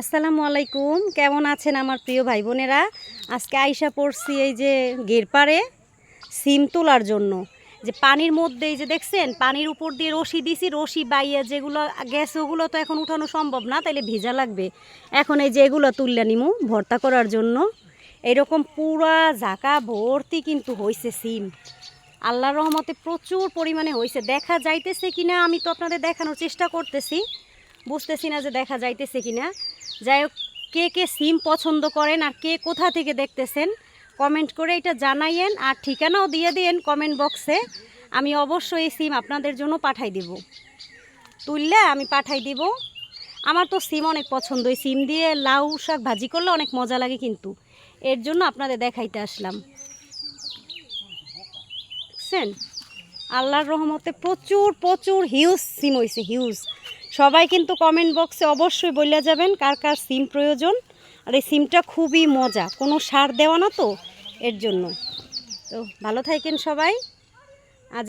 আসসালামু আলাইকুম, কেমন আছেন আমার প্রিয় ভাই বোনেরা। আজকে আইসা পড়ছি এই যে গেরপাড়ে সিম তোলার জন্য। যে পানির মধ্যে এই যে দেখছেন, পানির উপর দিয়ে রশি দিছি, রশি বাইয়া যেগুলো গেছে ওগুলো তো এখন উঠানো সম্ভব না, তাইলে ভেজা লাগবে। এখন এই যে এগুলো তুললে নিমু ভর্তা করার জন্য। এরকম পুরা ঝাঁকা ভর্তি কিন্তু হয়েছে সিম, আল্লাহর রহমতে প্রচুর পরিমাণে হয়েছে। দেখা যাইতেছে কিনা আমি তো আপনাদের দেখানোর চেষ্টা করতেছি, বুঝতেছি না যে দেখা যাইতেছে কিনা। যাই হোক, কে কে সিম পছন্দ করেন আর কে কোথা থেকে দেখতেছেন কমেন্ট করে এটা জানাইয়েন, আর ঠিকানাও দিয়ে দিন কমেন্ট বক্সে। আমি অবশ্যই এই সিম আপনাদের জন্য পাঠাই দিব, তুললে আমি পাঠাই দিব। আমার তো সিম অনেক পছন্দ, এই সিম দিয়ে লাউ শাক ভাজি করলে অনেক মজা লাগে, কিন্তু এর জন্য আপনাদের দেখাইতে আসলাম। দেখছেন, আল্লাহর রহমতে প্রচুর প্রচুর হিউজ সিম হয়েছে, হিউজ। সবাই কিন্তু কমেন্ট বক্সে অবশ্যই বলে যাবেন কার কার সিম প্রয়োজন। আর এই সিমটা খুবই মজা, কোনো সার দেওয়া না তো, এর জন্য। তো ভালো থাকেন সবাই।